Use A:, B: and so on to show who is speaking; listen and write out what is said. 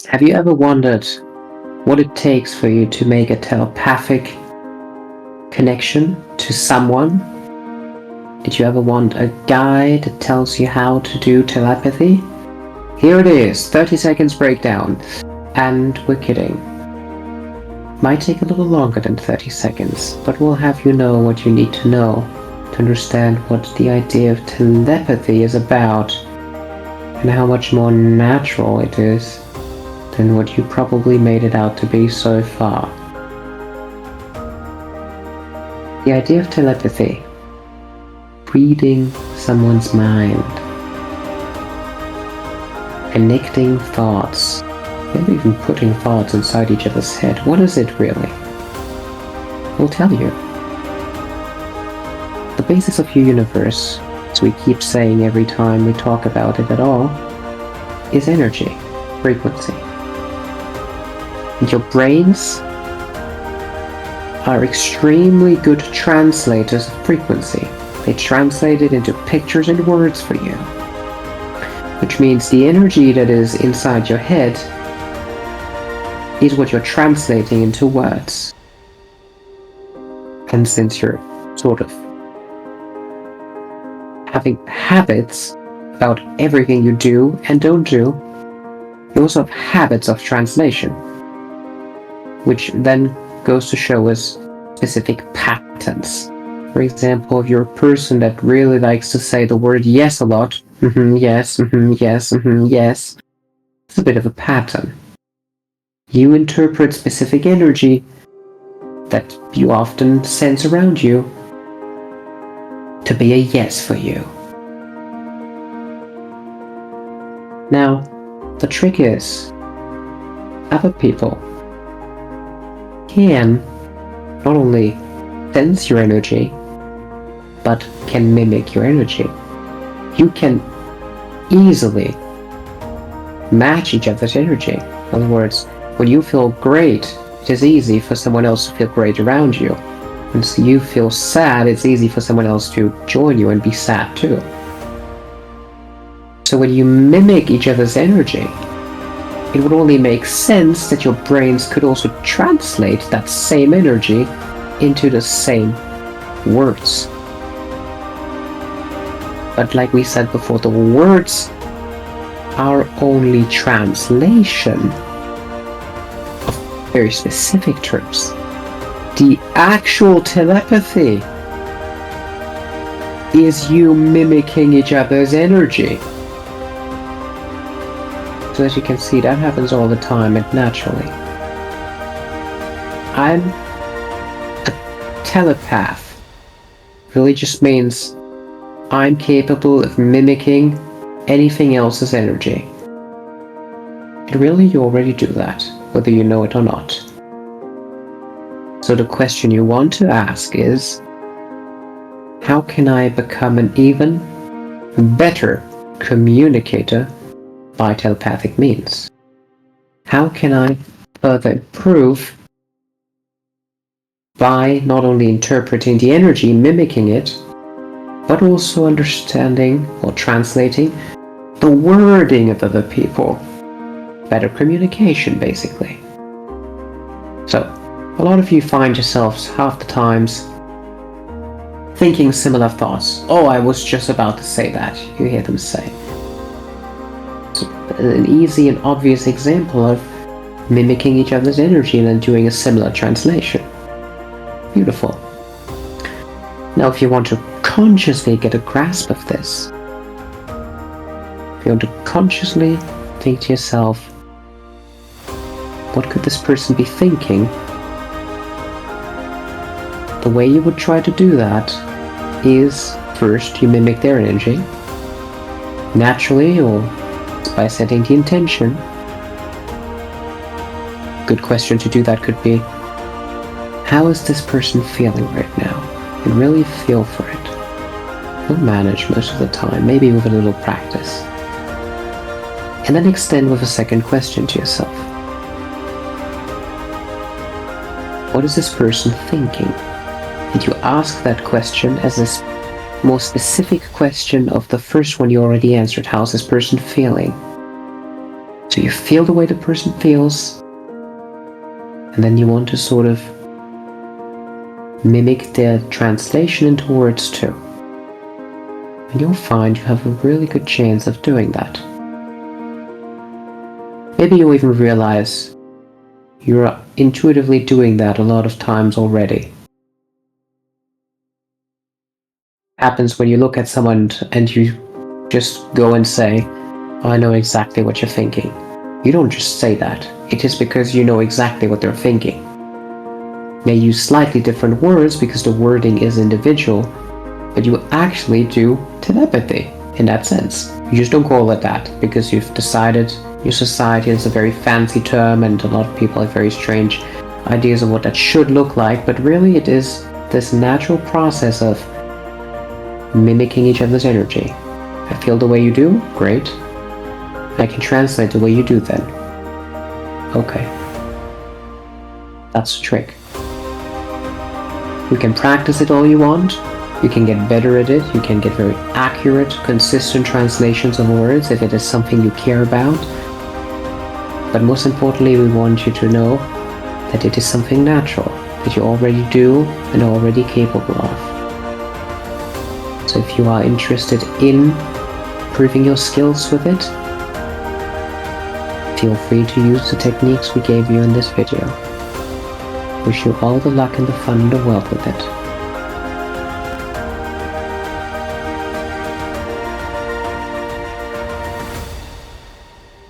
A: Have you ever wondered what it takes for you to make a telepathic connection to someone? Did you ever want a guide that tells you how to do telepathy? Here it is, 30 seconds breakdown. And we're kidding. Might take a little longer than 30 seconds, but we'll have you know what you need to know to understand what the idea of telepathy is about and how much more natural it is than what you probably made it out to be so far. The idea of telepathy, reading someone's mind, connecting thoughts, maybe even putting thoughts inside each other's head. What is it really? We'll tell you. The basis of your universe, as we keep saying every time we talk about it at all, is energy, frequency. And your brains are extremely good translators of frequency. They translate it into pictures and words for you. Which means the energy that is inside your head is what you're translating into words. And since you're sort of having habits about everything you do and don't do, you also have habits of translation, which then goes to show us specific patterns. For example, if you're a person that really likes to say the word yes a lot, yes, yes, yes, it's a bit of a pattern. You interpret specific energy that you often sense around you to be a yes for you. Now, the trick is, other people can not only sense your energy, but can mimic your energy. You can easily match each other's energy. In other words, when you feel great, it is easy for someone else to feel great around you. And so you feel sad, it's easy for someone else to join you and be sad too. So when you mimic each other's energy, it would only make sense that your brains could also translate that same energy into the same words. But like we said before, the words are only translation of very specific terms. The actual telepathy is you mimicking each other's energy. So as you can see, that happens all the time and naturally. I'm a telepath. Really just means I'm capable of mimicking anything else's energy. And really, you already do that, whether you know it or not. So the question you want to ask is, how can I become an even better communicator by telepathic means? How can I further improve by not only interpreting the energy, mimicking it, but also understanding or translating the wording of other people? Better communication, basically. So, a lot of you find yourselves half the times thinking similar thoughts. Oh, I was just about to say that, you hear them say. So, an easy and obvious example of mimicking each other's energy and then doing a similar translation. Beautiful. Now, if you want to consciously get a grasp of this, if you want to consciously think to yourself, what could this person be thinking? The way you would try to do that is, first, you mimic their energy, naturally, or by setting the intention. Good question to do that could be, how is this person feeling right now? And really feel for it. You'll manage most of the time, maybe with a little practice. And then extend with a second question to yourself. What is this person thinking? And you ask that question as a more specific question of the first one you already answered. How's this person feeling? So you feel the way the person feels, and then you want to sort of mimic their translation into words too. And you'll find you have a really good chance of doing that. Maybe you'll even realize you're intuitively doing that a lot of times already. It happens when you look at someone and you just go and say, I know exactly what you're thinking. You don't just say that. It is because you know exactly what they're thinking. They use slightly different words because the wording is individual, but you actually do telepathy in that sense. You just don't call it that because you've decided your society is a very fancy term and a lot of people have very strange ideas of what that should look like, but really it is this natural process of mimicking each other's energy. I feel the way you do, great. I can translate the way you do then. Okay. That's the trick. You can practice it all you want. You can get better at it. You can get very accurate, consistent translations of words if it is something you care about. But most importantly, we want you to know that it is something natural, that you already do and are already capable of. So if you are interested in improving your skills with it, feel free to use the techniques we gave you in this video. Wish you all the luck and the fun and the wealth with it.